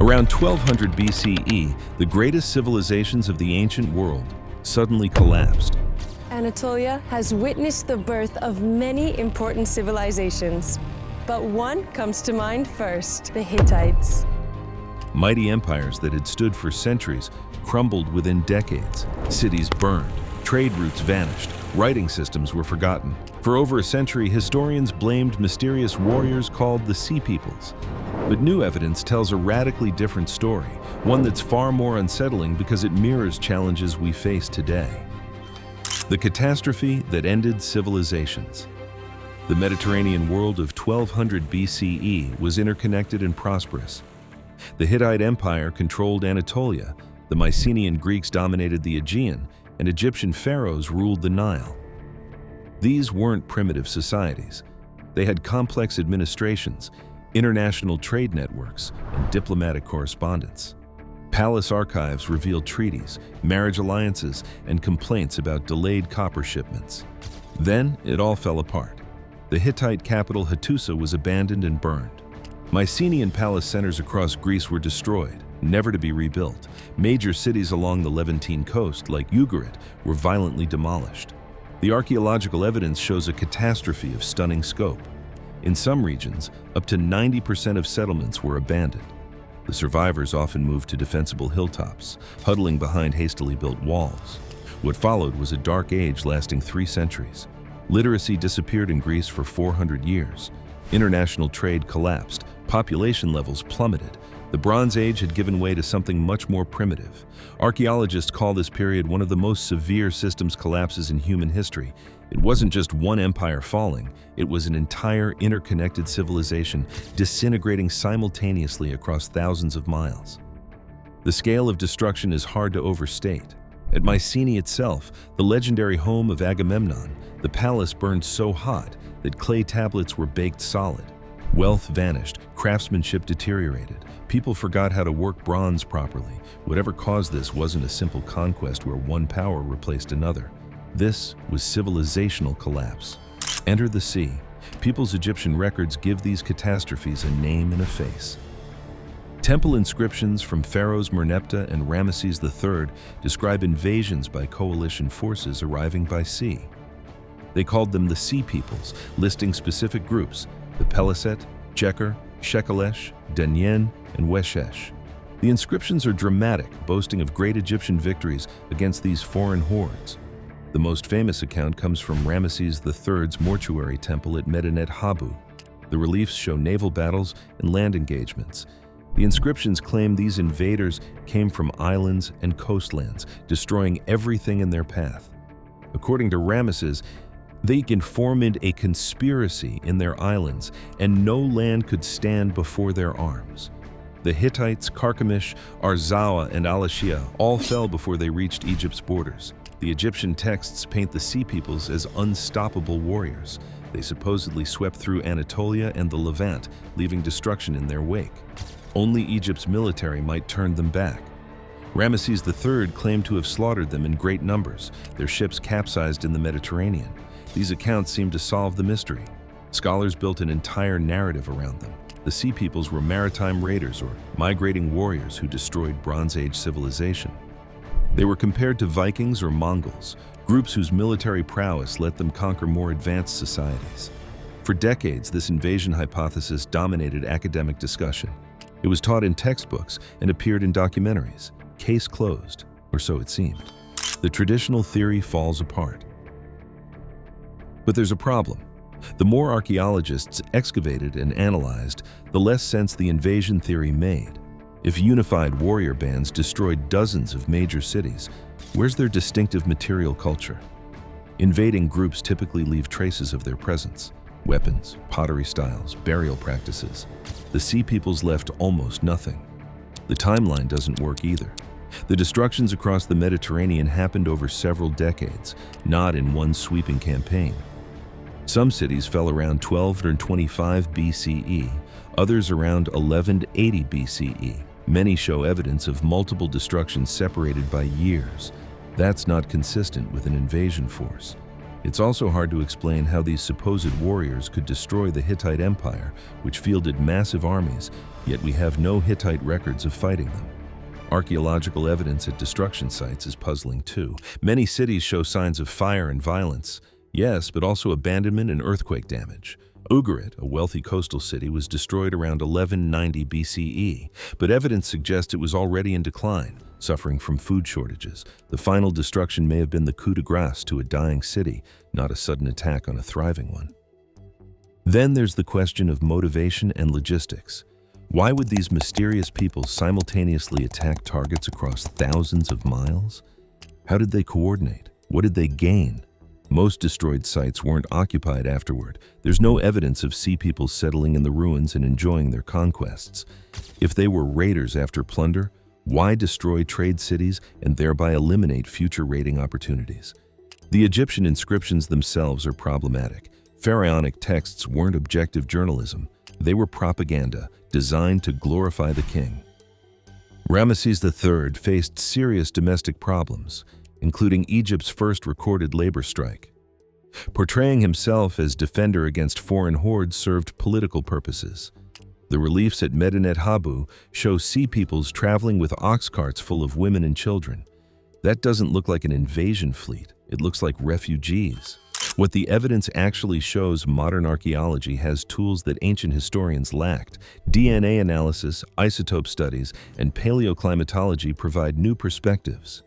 Around 1200 BCE, the greatest civilizations of the ancient world suddenly collapsed. Anatolia has witnessed the birth of many important civilizations, but one comes to mind first: the Hittites. Mighty empires that had stood for centuries crumbled within decades. Cities burned, trade routes vanished, writing systems were forgotten. For over a century, historians blamed mysterious warriors called the Sea Peoples. But new evidence tells a radically different story, one that's far more unsettling because it mirrors challenges we face today. The catastrophe that ended civilizations. The Mediterranean world of 1200 BCE was interconnected and prosperous. The Hittite Empire controlled Anatolia, the Mycenaean Greeks dominated the Aegean, and Egyptian pharaohs ruled the Nile. These weren't primitive societies. They had complex administrations, international trade networks, and diplomatic correspondence. Palace archives revealed treaties, marriage alliances, and complaints about delayed copper shipments. Then it all fell apart. The Hittite capital Hattusa was abandoned and burned. Mycenaean palace centers across Greece were destroyed, never to be rebuilt. Major cities along the Levantine coast, like Ugarit, were violently demolished. The archaeological evidence shows a catastrophe of stunning scope. In some regions, up to 90% of settlements were abandoned. The survivors often moved to defensible hilltops, huddling behind hastily built walls. What followed was a dark age lasting 3 centuries. Literacy disappeared in Greece for 400 years. International trade collapsed, population levels plummeted. The Bronze Age had given way to something much more primitive. Archaeologists call this period one of the most severe systems collapses in human history. It wasn't just one empire falling, it was an entire interconnected civilization disintegrating simultaneously across thousands of miles. The scale of destruction is hard to overstate. At Mycenae itself, the legendary home of Agamemnon, the palace burned so hot that clay tablets were baked solid. Wealth vanished, craftsmanship deteriorated. People forgot how to work bronze properly. Whatever caused this wasn't a simple conquest where one power replaced another. This was civilizational collapse. Enter the sea. People's Egyptian records give these catastrophes a name and a face. Temple inscriptions from pharaohs Merneptah and Ramesses III describe invasions by coalition forces arriving by sea. They called them the Sea Peoples, listing specific groups: the Peliset, Jeker, Shekelesh, Denyen, and Weshesh. The inscriptions are dramatic, boasting of great Egyptian victories against these foreign hordes. The most famous account comes from Ramesses III's mortuary temple at Medinet Habu. The reliefs show naval battles and land engagements. The inscriptions claim these invaders came from islands and coastlands, destroying everything in their path. According to Ramesses, they formed a conspiracy in their islands, and no land could stand before their arms. The Hittites, Carchemish, Arzawa, and Alashia all fell before they reached Egypt's borders. The Egyptian texts paint the Sea Peoples as unstoppable warriors. They supposedly swept through Anatolia and the Levant, leaving destruction in their wake. Only Egypt's military might turn them back. Ramesses III claimed to have slaughtered them in great numbers. Their ships capsized in the Mediterranean. These accounts seem to solve the mystery. Scholars built an entire narrative around them. The Sea Peoples were maritime raiders or migrating warriors who destroyed Bronze Age civilization. They were compared to Vikings or Mongols, groups whose military prowess let them conquer more advanced societies. For decades, this invasion hypothesis dominated academic discussion. It was taught in textbooks and appeared in documentaries. Case closed, or so it seemed. The traditional theory falls apart. But there's a problem. The more archaeologists excavated and analyzed, the less sense the invasion theory made. If unified warrior bands destroyed dozens of major cities, where's their distinctive material culture? Invading groups typically leave traces of their presence: weapons, pottery styles, burial practices. The Sea Peoples left almost nothing. The timeline doesn't work either. The destructions across the Mediterranean happened over several decades, not in one sweeping campaign. Some cities fell around 1225 BCE, others around 1180 BCE. Many show evidence of multiple destructions separated by years. That's not consistent with an invasion force. It's also hard to explain how these supposed warriors could destroy the Hittite Empire, which fielded massive armies, yet we have no Hittite records of fighting them. Archaeological evidence at destruction sites is puzzling too. Many cities show signs of fire and violence, yes, but also abandonment and earthquake damage. Ugarit, a wealthy coastal city, was destroyed around 1190 BCE, but evidence suggests it was already in decline, suffering from food shortages. The final destruction may have been the coup de grace to a dying city, not a sudden attack on a thriving one. Then there's the question of motivation and logistics. Why would these mysterious people simultaneously attack targets across thousands of miles? How did they coordinate? What did they gain? Most destroyed sites weren't occupied afterward. There's no evidence of sea people settling in the ruins and enjoying their conquests. If they were raiders after plunder, why destroy trade cities and thereby eliminate future raiding opportunities? The Egyptian inscriptions themselves are problematic. Pharaonic texts weren't objective journalism. They were propaganda designed to glorify the king. Ramesses III faced serious domestic problems, including Egypt's first recorded labor strike. Portraying himself as defender against foreign hordes served political purposes. The reliefs at Medinet Habu show sea peoples traveling with ox carts full of women and children. That doesn't look like an invasion fleet, it looks like refugees. What the evidence actually shows, modern archaeology has tools that ancient historians lacked. DNA analysis, isotope studies, and paleoclimatology provide new perspectives.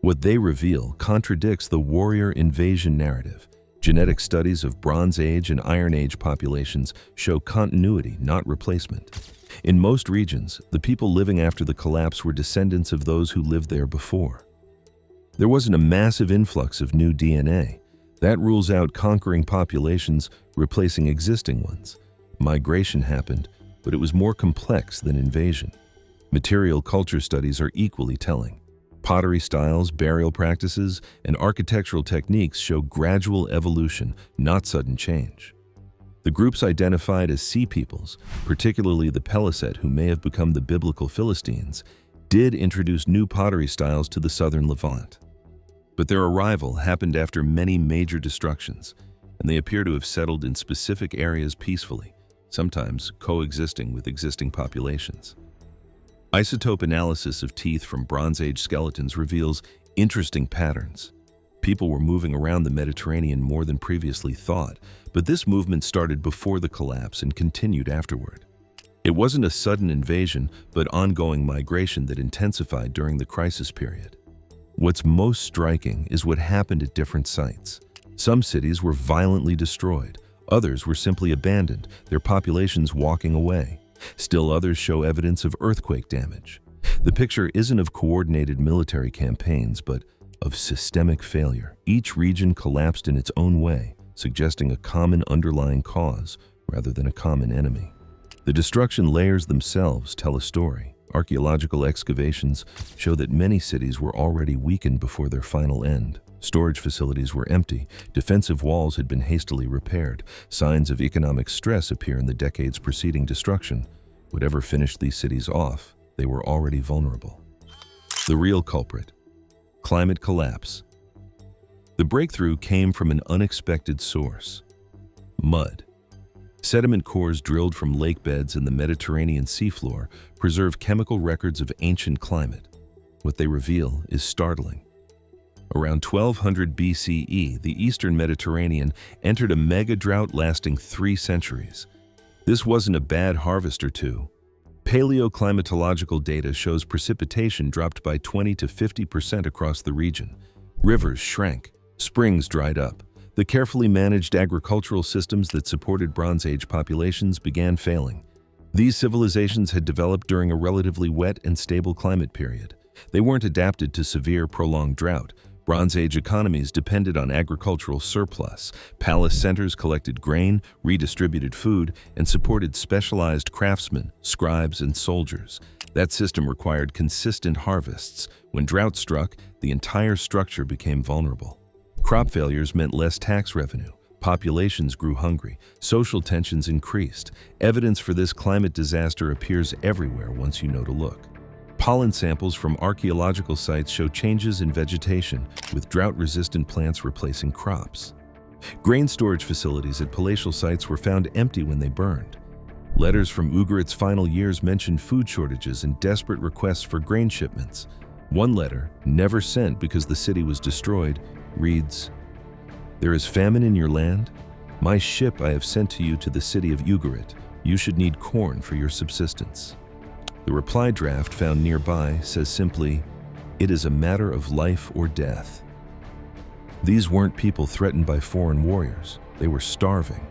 What they reveal contradicts the warrior invasion narrative. Genetic studies of Bronze Age and Iron Age populations show continuity, not replacement. In most regions, the people living after the collapse were descendants of those who lived there before. There wasn't a massive influx of new DNA. That rules out conquering populations replacing existing ones. Migration happened, but it was more complex than invasion. Material culture studies are equally telling. Pottery styles, burial practices, and architectural techniques show gradual evolution, not sudden change. The groups identified as sea peoples, particularly the Peliset, who may have become the biblical Philistines, did introduce new pottery styles to the southern Levant. But their arrival happened after many major destructions, and they appear to have settled in specific areas peacefully, sometimes coexisting with existing populations. Isotope analysis of teeth from Bronze Age skeletons reveals interesting patterns. People were moving around the Mediterranean more than previously thought, but this movement started before the collapse and continued afterward. It wasn't a sudden invasion, but ongoing migration that intensified during the crisis period. What's most striking is what happened at different sites. Some cities were violently destroyed, others were simply abandoned, their populations walking away. Still others show evidence of earthquake damage. The picture isn't of coordinated military campaigns, but of systemic failure. Each region collapsed in its own way, suggesting a common underlying cause rather than a common enemy. The destruction layers themselves tell a story. Archaeological excavations show that many cities were already weakened before their final end. Storage facilities were empty, defensive walls had been hastily repaired, signs of economic stress appear in the decades preceding destruction. Whatever finished these cities off, they were already vulnerable. The real culprit: climate collapse. The breakthrough came from an unexpected source: mud. Sediment cores drilled from lake beds in the Mediterranean seafloor preserve chemical records of ancient climate. What they reveal is startling. Around 1200 BCE, the eastern Mediterranean entered a mega drought lasting 3 centuries. This wasn't a bad harvest or two. Paleoclimatological data shows precipitation dropped by 20 to 50% across the region. Rivers shrank, springs dried up. The carefully managed agricultural systems that supported Bronze Age populations began failing. These civilizations had developed during a relatively wet and stable climate period. They weren't adapted to severe, prolonged drought. Bronze Age economies depended on agricultural surplus. Palace centers collected grain, redistributed food, and supported specialized craftsmen, scribes, and soldiers. That system required consistent harvests. When drought struck, the entire structure became vulnerable. Crop failures meant less tax revenue. Populations grew hungry. Social tensions increased. Evidence for this climate disaster appears everywhere once you know to look. Pollen samples from archaeological sites show changes in vegetation, with drought-resistant plants replacing crops. Grain storage facilities at palatial sites were found empty when they burned. Letters from Ugarit's final years mentioned food shortages and desperate requests for grain shipments. One letter, never sent because the city was destroyed, reads, "There is famine in your land? My ship I have sent to you to the city of Ugarit. You should need corn for your subsistence." The reply draft found nearby says simply, "It is a matter of life or death." These weren't people threatened by foreign warriors. They were starving.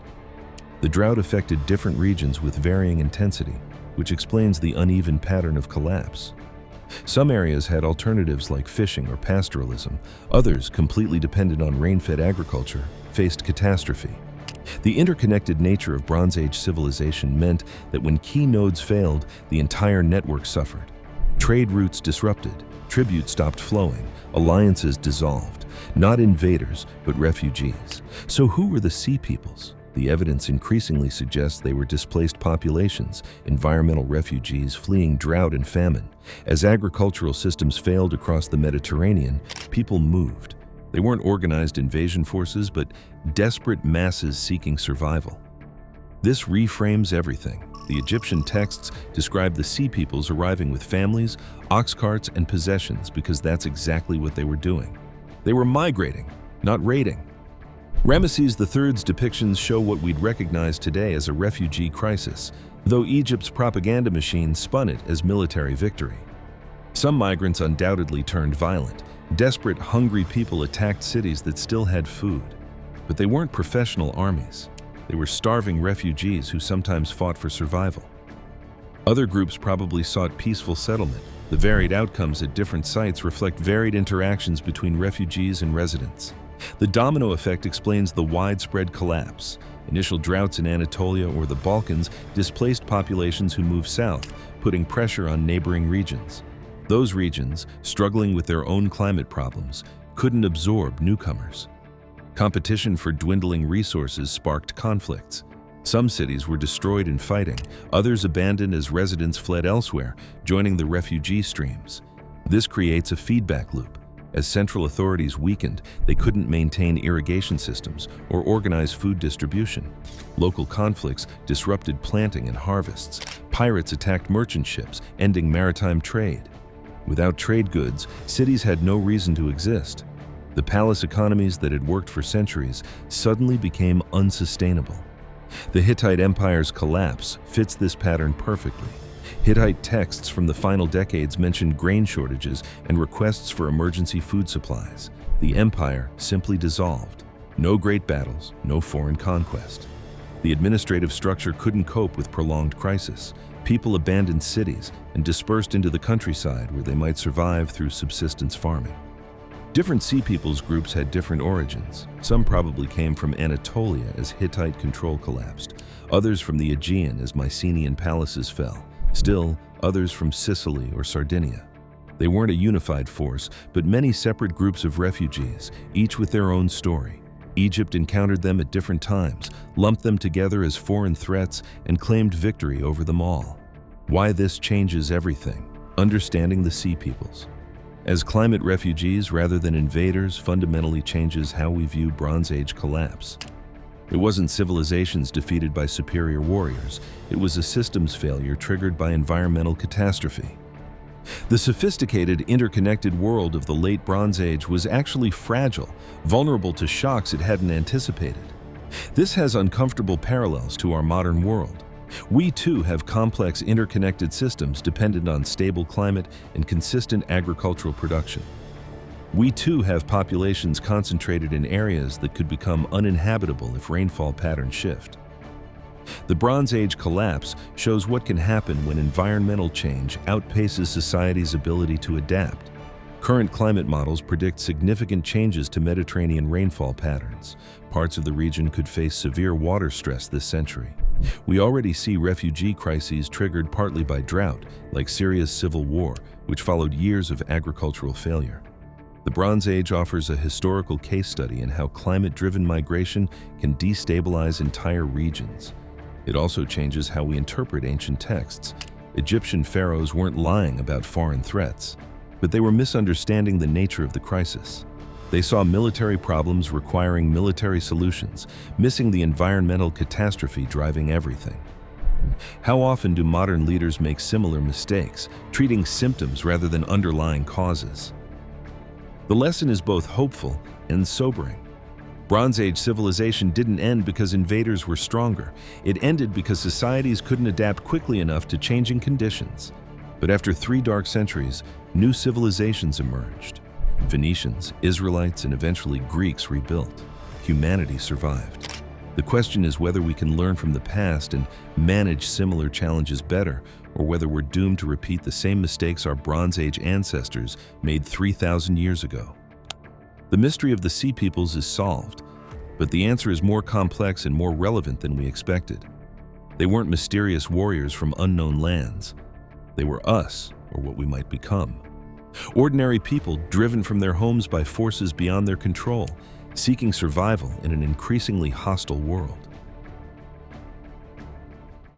The drought affected different regions with varying intensity, which explains the uneven pattern of collapse. Some areas had alternatives like fishing or pastoralism. Others, completely dependent on rain-fed agriculture, faced catastrophe. The interconnected nature of Bronze Age civilization meant that when key nodes failed, the entire network suffered. Trade routes disrupted, tribute stopped flowing, alliances dissolved. Not invaders, but refugees. So who were the Sea Peoples? The evidence increasingly suggests they were displaced populations, environmental refugees fleeing drought and famine. As agricultural systems failed across the Mediterranean, people moved. They weren't organized invasion forces, but desperate masses seeking survival. This reframes everything. The Egyptian texts describe the Sea Peoples arriving with families, ox carts, and possessions because that's exactly what they were doing. They were migrating, not raiding. Ramesses III's depictions show what we'd recognize today as a refugee crisis, though Egypt's propaganda machine spun it as military victory. Some migrants undoubtedly turned violent. Desperate, hungry people attacked cities that still had food. But they weren't professional armies. They were starving refugees who sometimes fought for survival. Other groups probably sought peaceful settlement. The varied outcomes at different sites reflect varied interactions between refugees and residents. The domino effect explains the widespread collapse. Initial droughts in Anatolia or the Balkans displaced populations who moved south, putting pressure on neighboring regions. Those regions, struggling with their own climate problems, couldn't absorb newcomers. Competition for dwindling resources sparked conflicts. Some cities were destroyed in fighting, others abandoned as residents fled elsewhere, joining the refugee streams. This creates a feedback loop. As central authorities weakened, they couldn't maintain irrigation systems or organize food distribution. Local conflicts disrupted planting and harvests. Pirates attacked merchant ships, ending maritime trade. Without trade goods, cities had no reason to exist. The palace economies that had worked for centuries suddenly became unsustainable. The Hittite Empire's collapse fits this pattern perfectly. Hittite texts from the final decades mentioned grain shortages and requests for emergency food supplies. The empire simply dissolved. No great battles, no foreign conquest. The administrative structure couldn't cope with prolonged crisis. People abandoned cities and dispersed into the countryside where they might survive through subsistence farming. Different Sea Peoples groups had different origins. Some probably came from Anatolia as Hittite control collapsed, others from the Aegean as Mycenaean palaces fell. Still, others from Sicily or Sardinia. They weren't a unified force, but many separate groups of refugees, each with their own story. Egypt encountered them at different times, lumped them together as foreign threats, and claimed victory over them all. Why this changes everything? Understanding the Sea Peoples. As climate refugees rather than invaders fundamentally changes how we view Bronze Age collapse. It wasn't civilizations defeated by superior warriors. It was a systems failure triggered by environmental catastrophe. The sophisticated, interconnected world of the late Bronze Age was actually fragile, vulnerable to shocks it hadn't anticipated. This has uncomfortable parallels to our modern world. We too have complex interconnected systems dependent on stable climate and consistent agricultural production. We too have populations concentrated in areas that could become uninhabitable if rainfall patterns shift. The Bronze Age collapse shows what can happen when environmental change outpaces society's ability to adapt. Current climate models predict significant changes to Mediterranean rainfall patterns. Parts of the region could face severe water stress this century. We already see refugee crises triggered partly by drought, like Syria's civil war, which followed years of agricultural failure. The Bronze Age offers a historical case study in how climate-driven migration can destabilize entire regions. It also changes how we interpret ancient texts. Egyptian pharaohs weren't lying about foreign threats, but they were misunderstanding the nature of the crisis. They saw military problems requiring military solutions, missing the environmental catastrophe driving everything. How often do modern leaders make similar mistakes, treating symptoms rather than underlying causes? The lesson is both hopeful and sobering. Bronze Age civilization didn't end because invaders were stronger. It ended because societies couldn't adapt quickly enough to changing conditions. But after 3 dark centuries, new civilizations emerged. Phoenicians, Israelites, and eventually Greeks rebuilt. Humanity survived. The question is whether we can learn from the past and manage similar challenges better, or whether we're doomed to repeat the same mistakes our Bronze Age ancestors made 3,000 years ago. The mystery of the Sea Peoples is solved, but the answer is more complex and more relevant than we expected. They weren't mysterious warriors from unknown lands. They were us, or what we might become. Ordinary people driven from their homes by forces beyond their control, seeking survival in an increasingly hostile world.